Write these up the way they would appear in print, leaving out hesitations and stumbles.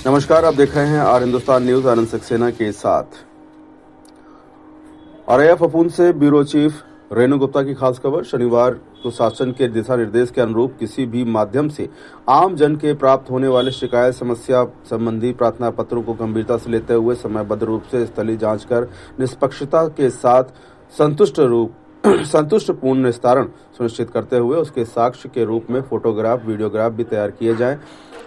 नमस्कार, आप देख रहे हैं आर हिंदुस्तान न्यूज आनंद सक्सेना के साथ। आरएएफ अपून से ब्यूरो चीफ रेणु गुप्ता की खास खबर। शनिवार को शासन के दिशा निर्देश के अनुरूप किसी भी माध्यम से आम जन के प्राप्त होने वाले शिकायत समस्या संबंधी प्रार्थना पत्रों को गंभीरता से लेते हुए समयबद्ध रूप से स्थलीय जांच कर निष्पक्षता के साथ संतुष्टपूर्ण निस्तारण सुनिश्चित करते हुए उसके साक्ष्य के रूप में फोटोग्राफ, वीडियोग्राफ भी तैयार किए जाएं,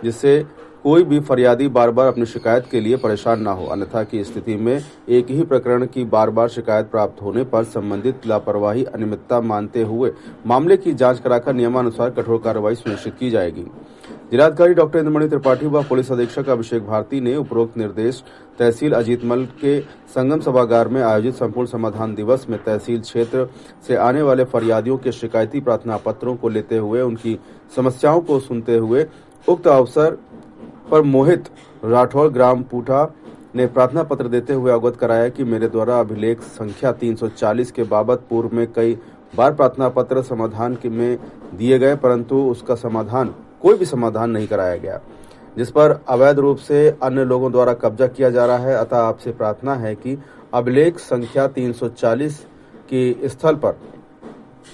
जिससे कोई भी फरियादी बार बार अपनी शिकायत के लिए परेशान न हो। अन्यथा की स्थिति में एक ही प्रकरण की बार बार शिकायत प्राप्त होने पर संबंधित लापरवाही, अनियमितता मानते हुए मामले की जांच कराकर नियमानुसार कठोर कार्रवाई सुनिश्चित की जाएगी। जिलाधिकारी डॉक्टर इंद्रमणि त्रिपाठी व पुलिस अधीक्षक अभिषेक भारती ने उपरोक्त निर्देश तहसील अजीतमल के संगम सभागार में आयोजित संपूर्ण समाधान दिवस में तहसील क्षेत्र से आने वाले फरियादियों के शिकायती प्रार्थना पत्रों को लेते हुए उनकी समस्याओं को सुनते हुए उक्त अवसर पर मोहित राठौर ग्राम पूठा ने प्रार्थना पत्र देते हुए अवगत कराया कि मेरे द्वारा अभिलेख संख्या 340 के बाबत पूर्व में कई बार प्रार्थना पत्र समाधान में दिए गए, परंतु उसका कोई भी समाधान नहीं कराया गया, जिस पर अवैध रूप से अन्य लोगों द्वारा कब्जा किया जा रहा है। अतः आपसे प्रार्थना है कि अभिलेख संख्या 340 के स्थल पर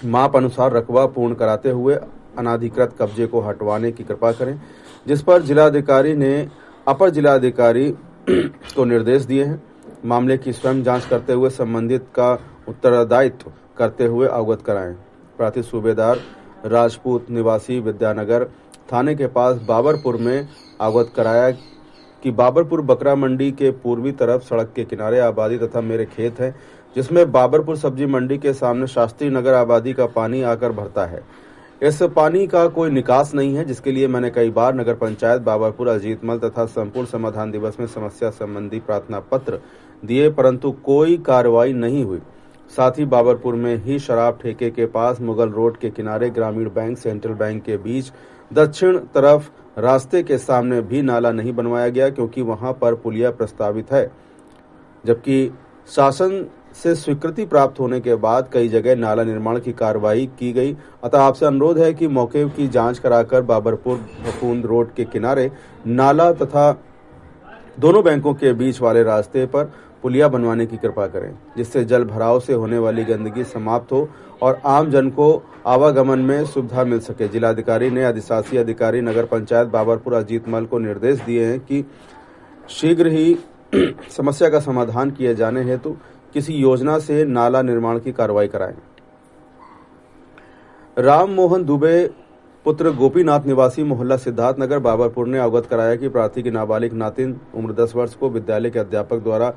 माप अनुसार रकबा पूर्ण कराते हुए अनाधिकृत कब्जे को हटवाने की कृपा करें, जिस पर जिलाधिकारी ने अपर जिलाधिकारी को निर्देश दिए हैं। मामले की स्वयं जांच करते हुए संबंधित का उत्तरदायित्व करते हुए अवगत कराएं। प्रांतीय सूबेदार राजपूत निवासी विद्यानगर थाने के पास बाबरपुर में अवगत कराया कि बाबरपुर बकरा मंडी के पूर्वी तरफ सड़क के किनारे आबादी तथा मेरे खेत है, जिसमें बाबरपुर सब्जी मंडी के सामने शास्त्री नगर आबादी का पानी आकर भरता है। इस पानी का कोई निकास नहीं है, जिसके लिए मैंने कई बार नगर पंचायत बाबरपुर, अजीतमल तथा संपूर्ण समाधान दिवस में समस्या संबंधी प्रार्थना पत्र दिए, परंतु कोई कार्रवाई नहीं हुई। साथ ही बाबरपुर में ही शराब ठेके के पास मुगल रोड के किनारे ग्रामीण बैंक, सेंट्रल बैंक के बीच दक्षिण तरफ रास्ते के सामने भी नाला नहीं बनवाया गया, क्योंकि वहां पर पुलिया प्रस्तावित है, जबकि शासन से स्वीकृति प्राप्त होने के बाद कई जगह नाला निर्माण की कार्रवाई की गई। अतः आपसे अनुरोध है कि मौके की जांच कराकर बाबरपुर फफूंद रोड के किनारे नाला तथा दोनों बैंकों के बीच वाले रास्ते पर पुलिया बनवाने की कृपा करें, जिससे जल भराव से होने वाली गंदगी समाप्त हो और आम जन को आवागमन में सुविधा मिल सके। जिलाधिकारी ने अधिशासी अधिकारी नगर पंचायत बाबरपुर अजीतमल को निर्देश दिए हैं कि शीघ्र ही समस्या का समाधान किए जाने हेतु किसी योजना से नाला निर्माण की कार्रवाई कराएं। राम मोहन दुबे पुत्र गोपीनाथ निवासी मोहल्ला सिद्धार्थ नगर बाबरपुर ने अवगत कराया कि प्रार्थी की नाबालिग नातिन उम्र 10 वर्ष को विद्यालय के अध्यापक द्वारा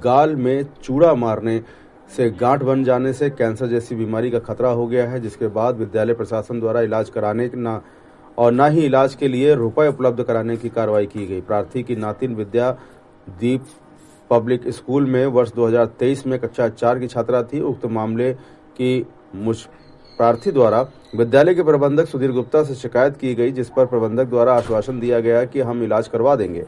गाल में चूड़ा मारने से गांठ बन जाने से कैंसर जैसी बीमारी का खतरा हो गया है, जिसके बाद विद्यालय प्रशासन द्वारा इलाज कराने न ही इलाज के लिए रुपए उपलब्ध कराने की कार्रवाई की गई। प्रार्थी की नातिन विद्या दीप पब्लिक स्कूल में वर्ष 2023 में कक्षा 4 की छात्रा थी। उक्त मामले की प्रार्थी द्वारा विद्यालय के प्रबंधक सुधीर गुप्ता से शिकायत की गई, जिस पर प्रबंधक द्वारा आश्वासन दिया गया कि हम इलाज करवा देंगे,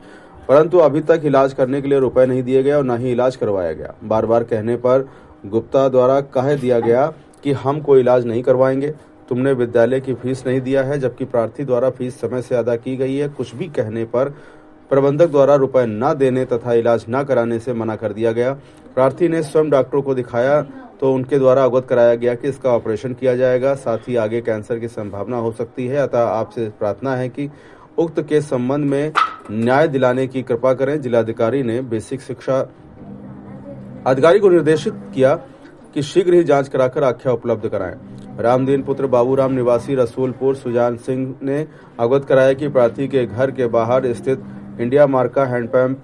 परंतु अभी तक इलाज करने के लिए रुपए नहीं दिए गए और न ही इलाज करवाया गया। बार बार कहने पर गुप्ता द्वारा कह दिया गया कि हम कोई इलाज नहीं करवाएंगे, तुमने विद्यालय की फीस नहीं दिया है, जबकि प्रार्थी द्वारा फीस समय से अदा की गई है। कुछ भी कहने पर प्रबंधक द्वारा रुपए न देने तथा इलाज न कराने से मना कर दिया गया। प्रार्थी ने स्वयं डॉक्टरों को दिखाया तो उनके द्वारा अवगत कराया गया कि इसका ऑपरेशन किया जाएगा, साथ ही आगे कैंसर की संभावना हो सकती है। अतः आपसे प्रार्थना है कि उक्त के संबंध में न्याय दिलाने की कृपा करें। जिलाधिकारी ने बेसिक शिक्षा अधिकारी को निर्देशित किया कि शीघ्र ही जांच कराकर आख्या उपलब्ध कराएं। रामदीन पुत्र बाबूराम निवासी रसूलपुर सुजान सिंह ने अवगत कराया कि प्रार्थी के घर के बाहर स्थित इंडिया मार्क का हैंडपंप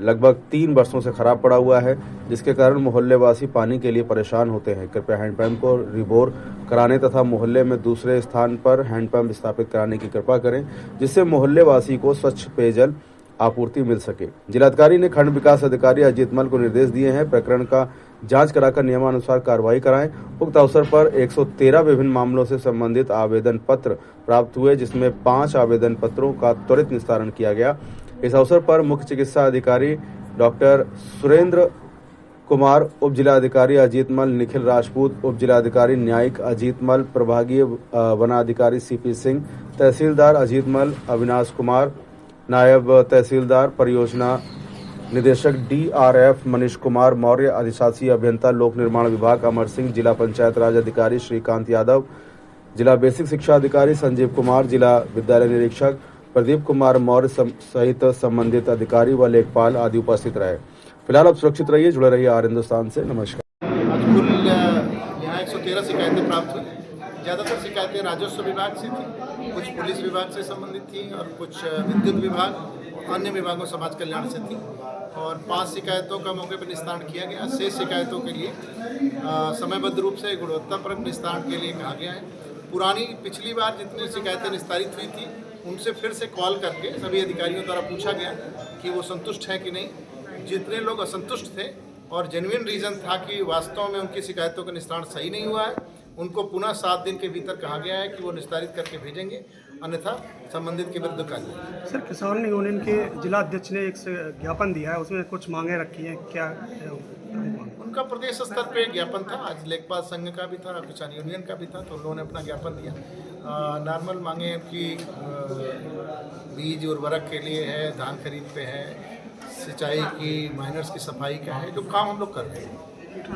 लगभग 3 वर्षों से खराब पड़ा हुआ है, जिसके कारण मोहल्ले वासी पानी के लिए परेशान होते हैं। कृपया हैंडपंप को रिबोर कराने तथा मोहल्ले में दूसरे स्थान पर हैंडपंप स्थापित कराने की कृपा करें, जिससे मोहल्ले वासी को स्वच्छ पेयजल आपूर्ति मिल सके। जिलाधिकारी ने खंड विकास अधिकारी अजीतमल को निर्देश दिए हैं, प्रकरण का जांच कराकर नियमानुसार कार्रवाई कराएं। उक्त अवसर पर 113 विभिन्न मामलों से संबंधित आवेदन पत्र प्राप्त हुए, जिसमें 5 आवेदन पत्रों का त्वरित निस्तारण किया गया। इस अवसर पर मुख्य चिकित्सा अधिकारी डॉक्टर सुरेंद्र कुमार, उप जिलाधिकारी अजीतमल निखिल राजपूत, उप जिलाधिकारी न्यायिक अजीतमल, प्रभागीय वनाधिकारी सीपी सिंह, तहसीलदार अजीतमल अविनाश कुमार, नायब तहसीलदार परियोजना निदेशक DRF मनीष कुमार मौर्य, अधिशासी अभियंता लोक निर्माण विभाग अमर सिंह, जिला पंचायत राज अधिकारी श्रीकांत यादव, जिला बेसिक शिक्षा अधिकारी संजीव कुमार, जिला विद्यालय निरीक्षक प्रदीप कुमार मौर्य सहित संबंधित अधिकारी व लेखपाल आदि उपस्थित रहे। फिलहाल आप सुरक्षित रहिए, जुड़े रहिए आर हिंदुस्तान से। नमस्कार। आज कुल यहाँ 113 शिकायतें प्राप्त हुई। ज़्यादातर शिकायतें राजस्व विभाग से थी, कुछ पुलिस विभाग से संबंधित थी और कुछ विद्युत विभाग और अन्य विभागों समाज कल्याण से थी। और 5 शिकायतों का मौके पर निस्तारण किया गया। 6 शिकायतों के लिए समयबद्ध रूप से गुणवत्तापरक निस्तारण के लिए कहा गया है। पुरानी पिछली बार जितनी शिकायतें निस्तारित हुई थी उनसे फिर से कॉल करके सभी अधिकारियों द्वारा पूछा गया कि वो संतुष्ट हैं कि नहीं। जितने लोग असंतुष्ट थे और जेन्युइन रीज़न था कि वास्तव में उनकी शिकायतों का निस्तारण सही नहीं हुआ है, उनको पुनः 7 दिन के भीतर कहा गया है कि वो निस्तारित करके भेजेंगे, अन्यथा संबंधित के विरुद्ध कार्रवाई। सर, किसान यूनियन के जिला अध्यक्ष ने एक ज्ञापन दिया है, उसमें कुछ मांगे रखी हैं, क्या है उनका प्रदेश स्तर पे ज्ञापन था। आज लेखपाल संघ का भी था, किसान यूनियन का भी था, तो उन्होंने अपना ज्ञापन दिया। नॉर्मल मांगे उनकी बीज उर्वरक के लिए है, धान खरीद पे है, सिंचाई की, माइनर्स की सफाई का है, जो काम हम लोग कर रहे हैं।